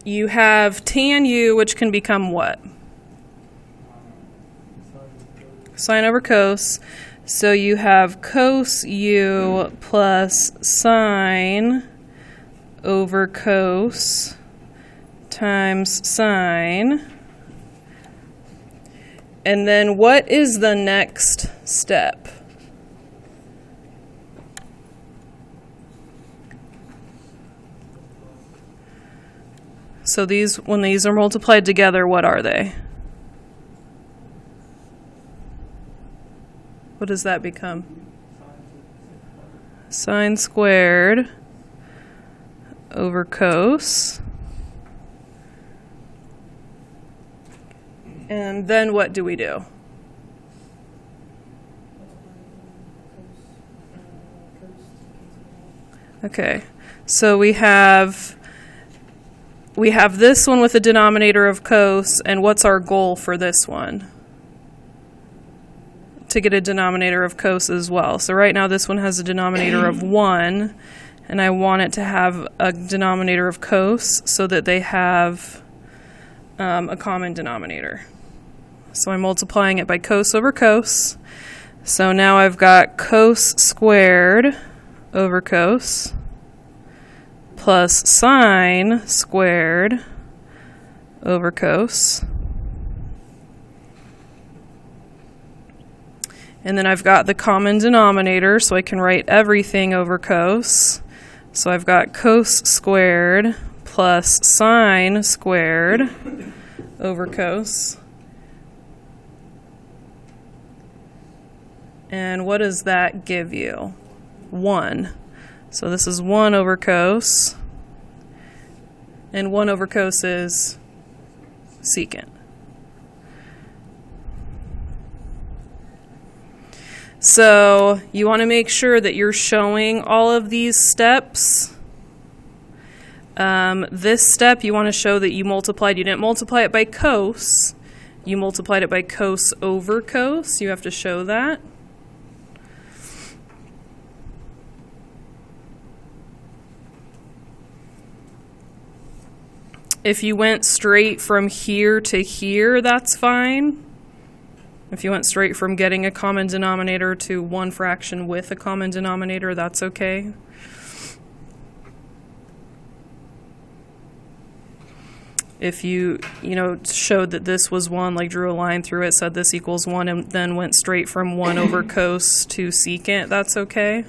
you have tan u, which can become what? Sine over cos. So you have cos u plus sine over cos times sine. And then what is the next step? So these, when these are multiplied together, what are they? What does that become? Sine squared over cos. And then what do we do? Okay, so we have this one with a denominator of cos, and what's our goal for this one? To get a denominator of cos as well. So right now this one has a denominator of 1, and I want it to have a denominator of cos so that they have a common denominator. So I'm multiplying it by cos over cos. So now I've got cos squared over cos plus sine squared over cos. And then I've got the common denominator, so I can write everything over cos. So I've got cos squared plus sine squared over cos. And what does that give you? 1. So this is 1 over cos. And 1 over cos is secant. So you want to make sure that you're showing all of these steps. This step, you want to show that you multiplied. You didn't multiply it by cos. You multiplied it by cos over cos. You have to show that. If you went straight from here to here, that's fine. If you went straight from getting a common denominator to one fraction with a common denominator, that's okay. If you showed that this was 1, like drew a line through it, said this equals 1, and then went straight from 1 over cos to secant, that's okay.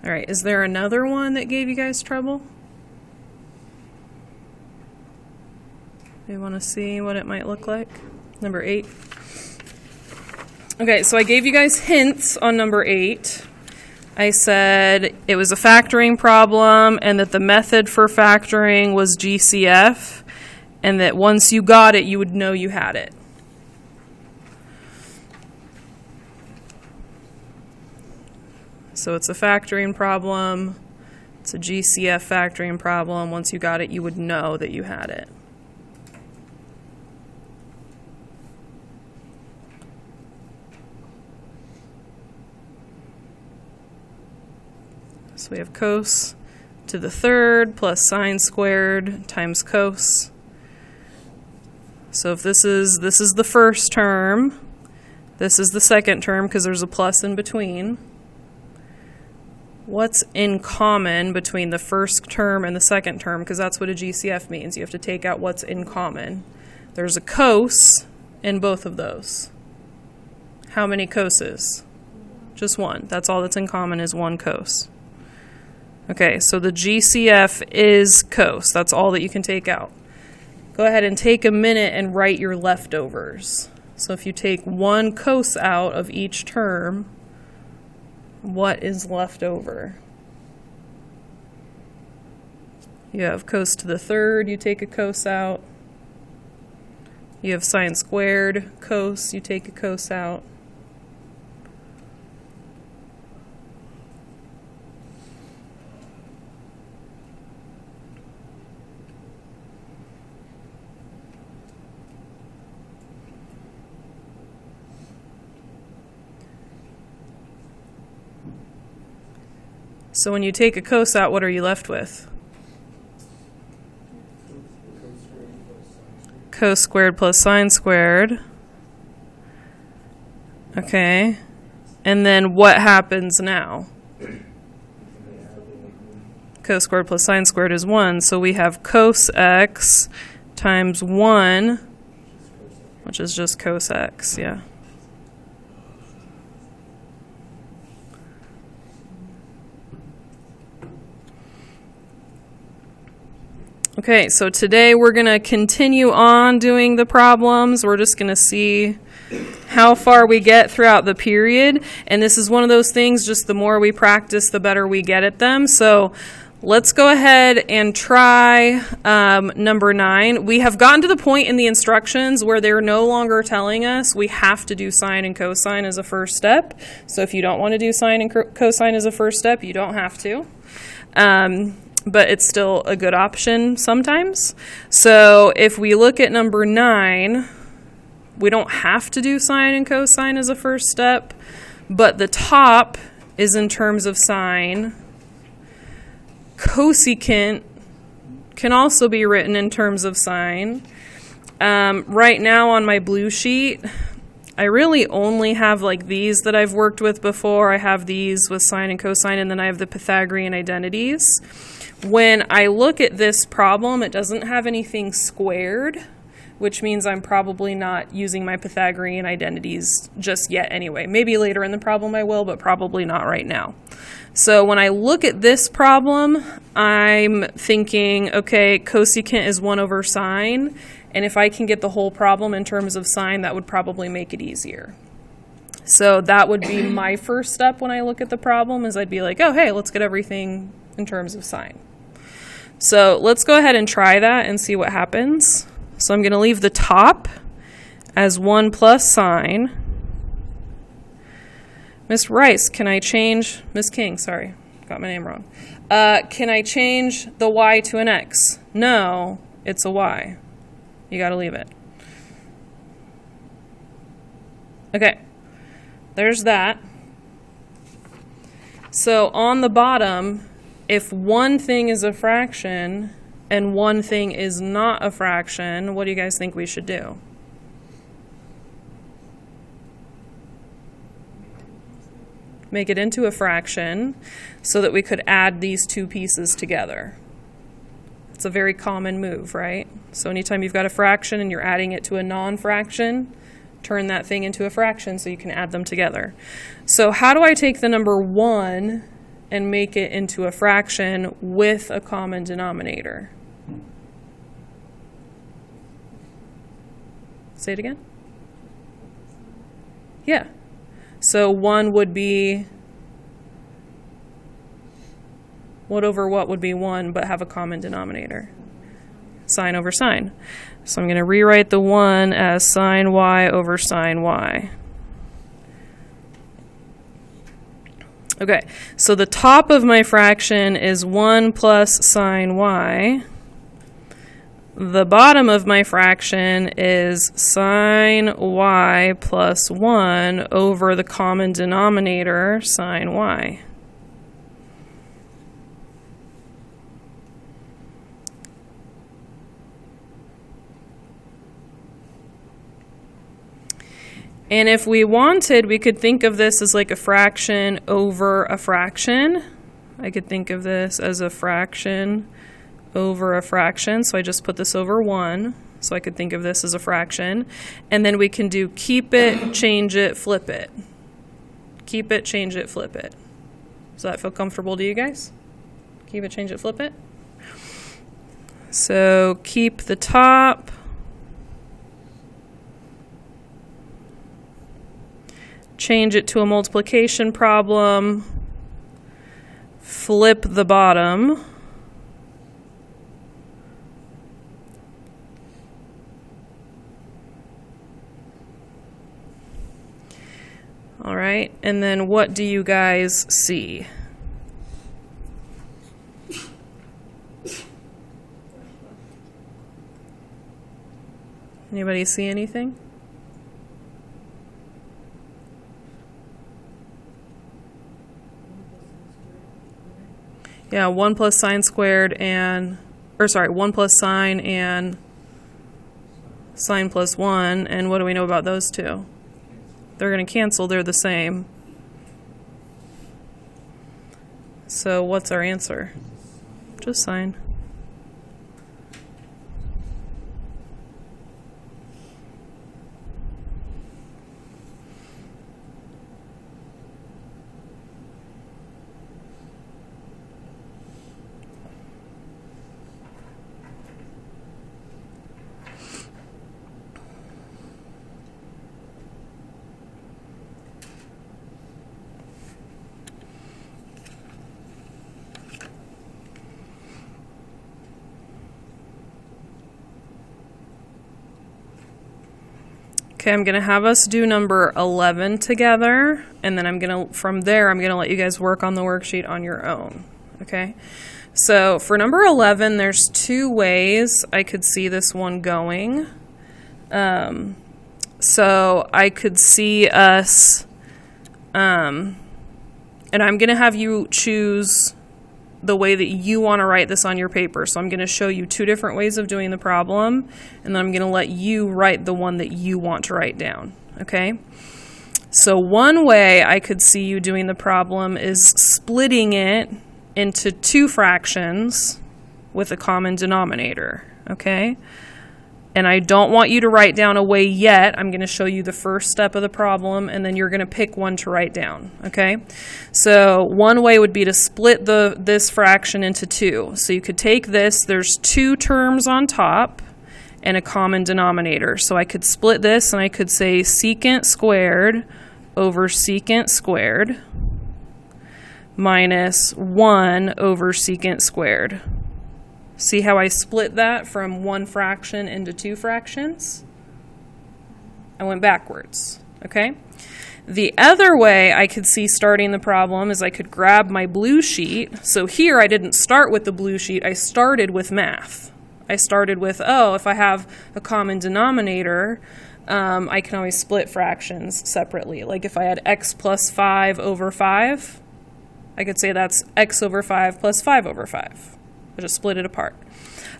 All right, is there another one that gave you guys trouble? You want to see what it might look like? Number 8. Okay, so I gave you guys hints on number 8. I said it was a factoring problem and that the method for factoring was GCF, and that once you got it, you would know you had it. So it's a factoring problem. It's a GCF factoring problem. Once you got it, you would know that you had it. So we have cos to the third plus sine squared times cos. So if this is the first term, this is the second term because there's a plus in between. What's in common between the first term and the second term? Because that's what a GCF means. You have to take out what's in common. There's a cos in both of those. How many coses? Just 1. That's all that's in common is 1 cos. Okay, so the GCF is cos. That's all that you can take out. Go ahead and take a minute and write your leftovers. So if you take 1 cos out of each term, what is left over? You have cos to the third, you take a cos out. You have sine squared cos, you take a cos out. So when you take a cos out, what are you left with? Cos squared plus sine squared. Okay. And then what happens now? Cos squared plus sine squared is 1. So we have cos x times 1, which is just cos x, yeah. Okay, so today we're going to continue on doing the problems. We're just going to see how far we get throughout the period. And this is one of those things, just the more we practice, the better we get at them. So let's go ahead and try number 9. We have gotten to the point in the instructions where they're no longer telling us we have to do sine and cosine as a first step. So if you don't want to do sine and cosine as a first step, you don't have to. But it's still a good option sometimes. So if we look at number 9, we don't have to do sine and cosine as a first step, but the top is in terms of sine. Cosecant can also be written in terms of sine. Right now on my blue sheet, I really only have like these that I've worked with before. I have these with sine and cosine, and then I have the Pythagorean identities. When I look at this problem, it doesn't have anything squared, which means I'm probably not using my Pythagorean identities just yet anyway. Maybe later in the problem I will, but probably not right now. So when I look at this problem, I'm thinking, okay, cosecant is 1 over sine, and if I can get the whole problem in terms of sine, that would probably make it easier. So that would be my first step when I look at the problem, is I'd be like, oh, hey, let's get everything in terms of sine. So let's go ahead and try that and see what happens. So I'm going to leave the top as 1 plus sine. Miss Rice, can I change, Miss King, sorry, got my name wrong. Can I change the y to an x? No, it's a y. You got to leave it. Okay, there's that. So on the bottom, if one thing is a fraction and one thing is not a fraction, what do you guys think we should do? Make it into a fraction so that we could add these two pieces together. It's a very common move, right? So anytime you've got a fraction and you're adding it to a non-fraction, turn that thing into a fraction so you can add them together. So how do I take the number 1 and make it into a fraction with a common denominator? Say it again? Yeah. So 1 would be, what over what would be 1 but have a common denominator? Sine over sine. So I'm going to rewrite the 1 as sine y over sine y. Okay, so the top of my fraction is 1 plus sine y. The bottom of my fraction is sine y plus 1 over the common denominator, sine y. And if we wanted, we could think of this as like a fraction over a fraction. I could think of this as a fraction over a fraction. So I just put this over 1. So I could think of this as a fraction. And then we can do keep it, change it, flip it. Keep it, change it, flip it. Does that feel comfortable to you guys? Keep it, change it, flip it. So keep the top. Change it to a multiplication problem, flip the bottom, all right, and then what do you guys see? Anybody see anything? Yeah, 1 plus sine squared and, 1 plus sine and sine plus 1. And what do we know about those two? They're going to cancel. They're the same. So what's our answer? Just sine. Okay, I'm going to have us do number 11 together, and then from there, I'm going to let you guys work on the worksheet on your own, okay? So for number 11, there's 2 ways I could see this one going. So I could see us, and I'm going to have you choose the way that you want to write this on your paper. So I'm going to show you 2 different ways of doing the problem, and then I'm going to let you write the one that you want to write down, okay? So one way I could see you doing the problem is splitting it into 2 fractions with a common denominator, okay? And I don't want you to write down a way yet. I'm going to show you the first step of the problem, and then you're going to pick one to write down, okay? So one way would be to split this fraction into 2. So you could take this, there's 2 terms on top and a common denominator. So I could split this, and I could say secant squared over secant squared minus 1 over secant squared. See how I split that from 1 fraction into 2 fractions? I went backwards, okay? The other way I could see starting the problem is I could grab my blue sheet. So here I didn't start with the blue sheet, I started with math. I started with, if I have a common denominator, I can always split fractions separately. Like if I had x plus 5 over 5, I could say that's x over 5 plus 5 over 5. I just split it apart.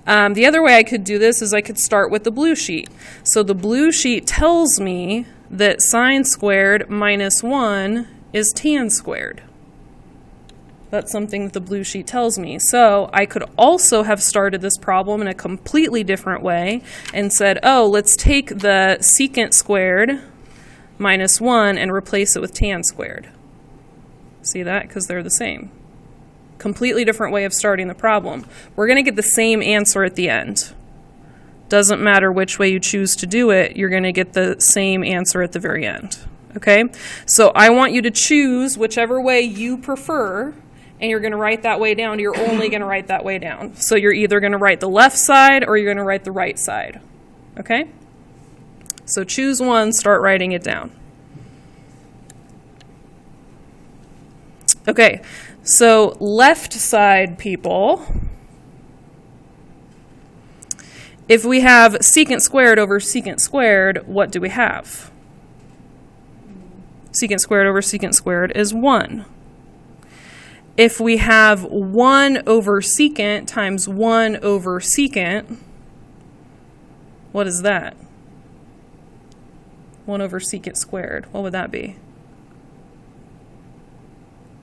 The other way I could do this is I could start with the blue sheet. So the blue sheet tells me that sine squared minus 1 is tan squared. That's something that the blue sheet tells me. So I could also have started this problem in a completely different way and said, let's take the secant squared minus 1 and replace it with tan squared. See that? Because they're the same. Completely different way of starting the problem. We're going to get the same answer at the end. Doesn't matter which way you choose to do it, you're going to get the same answer at the very end. Okay? So I want you to choose whichever way you prefer, and you're going to write that way down. You're only going to write that way down. So you're either going to write the left side or you're going to write the right side. Okay? So choose one, start writing it down. Okay. So left side people, if we have secant squared over secant squared, what do we have? Secant squared over secant squared is 1. If we have 1 over secant times 1 over secant, what is that? 1 over secant squared, what would that be?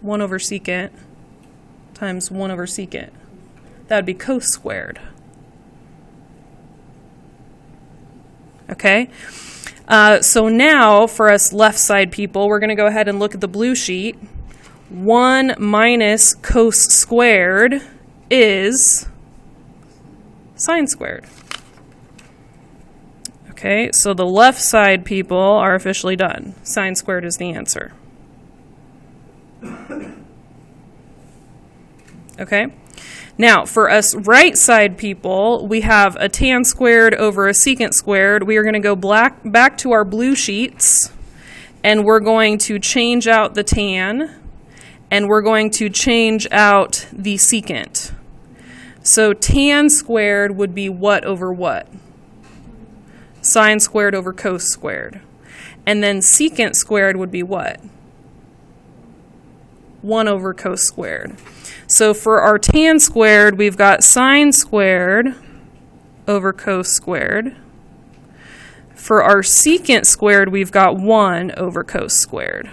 1 over secant times 1 over secant. That would be cos squared. Okay? So now, for us left side people, we're going to go ahead and look at the blue sheet. 1 minus cos squared is sine squared. Okay, so the left side people are officially done. Sine squared is the answer. Okay, now for us right side people, we have a tan squared over a secant squared. We are going to go back to our blue sheets, and we're going to change out the tan, and we're going to change out the secant. So tan squared would be what over what? Sine squared over cos squared. And then secant squared would be what? 1 over cos squared. So for our tan squared, we've got sine squared over cos squared. For our secant squared, we've got 1 over cos squared.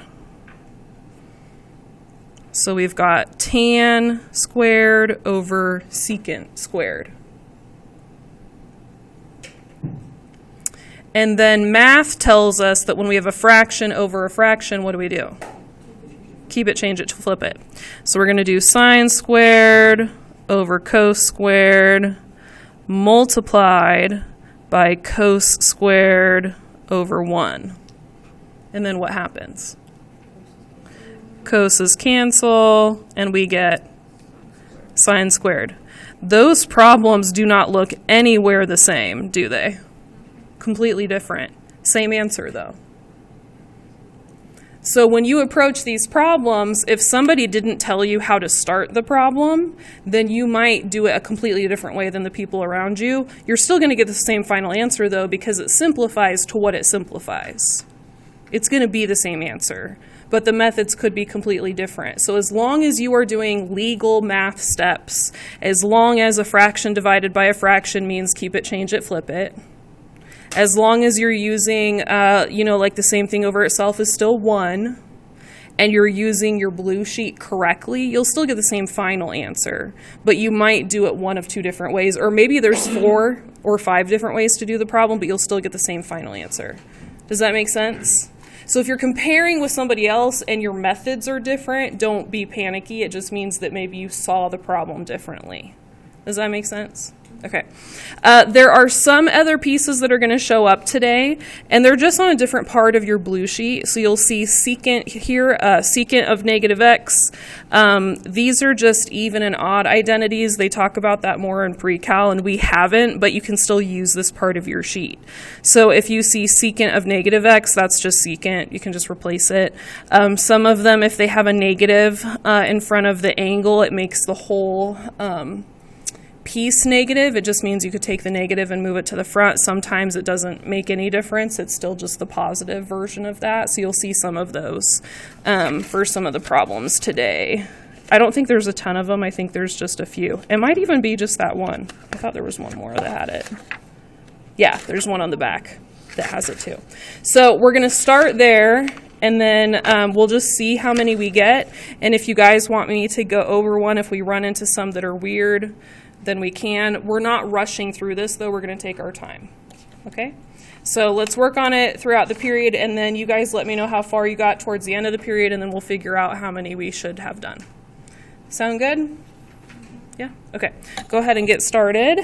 So we've got tan squared over secant squared. And then math tells us that when we have a fraction over a fraction, what do? Keep it, change it, flip it. So we're going to do sine squared over cos squared multiplied by cos squared over 1. And then what happens? Coses cancel, and we get sine squared. Those problems do not look anywhere the same, do they? Completely different. Same answer, though. So when you approach these problems, if somebody didn't tell you how to start the problem, then you might do it a completely different way than the people around you. You're still going to get the same final answer, though, because it simplifies to what it simplifies. It's going to be the same answer, but the methods could be completely different. So as long as you are doing legal math steps, as long as a fraction divided by a fraction means keep it, change it, flip it, as long as you're using, like the same thing over itself is still 1, and you're using your blue sheet correctly, you'll still get the same final answer. But you might do it one of 2 different ways, or maybe there's 4 or 5 different ways to do the problem, but you'll still get the same final answer. Does that make sense? So if you're comparing with somebody else and your methods are different, don't be panicky. It just means that maybe you saw the problem differently. Does that make sense? Okay. There are some other pieces that are going to show up today, and they're just on a different part of your blue sheet. So you'll see secant here, secant of negative x. These are just even and odd identities. They talk about that more in pre-cal, and we haven't, but you can still use this part of your sheet. So if you see secant of negative x, that's just secant. You can just replace it. Some of them, if they have a negative in front of the angle, it makes the whole piece negative. It just means you could take the negative and move it to the front. Sometimes it doesn't make any difference. It's still just the positive version of that. So you'll see some of those for some of the problems today. I don't think there's a ton of them. I think there's just a few. It might even be just that one. I thought there was one more that had it. Yeah, there's one on the back that has it too. So we're going to start there, and then we'll just see how many we get. And if you guys want me to go over one, if we run into some that are weird, then we can. We're not rushing through this, though. We're going to take our time. Okay? So let's work on it throughout the period, and then you guys let me know how far you got towards the end of the period, and then we'll figure out how many we should have done. Sound good? Yeah? Okay. Go ahead and get started.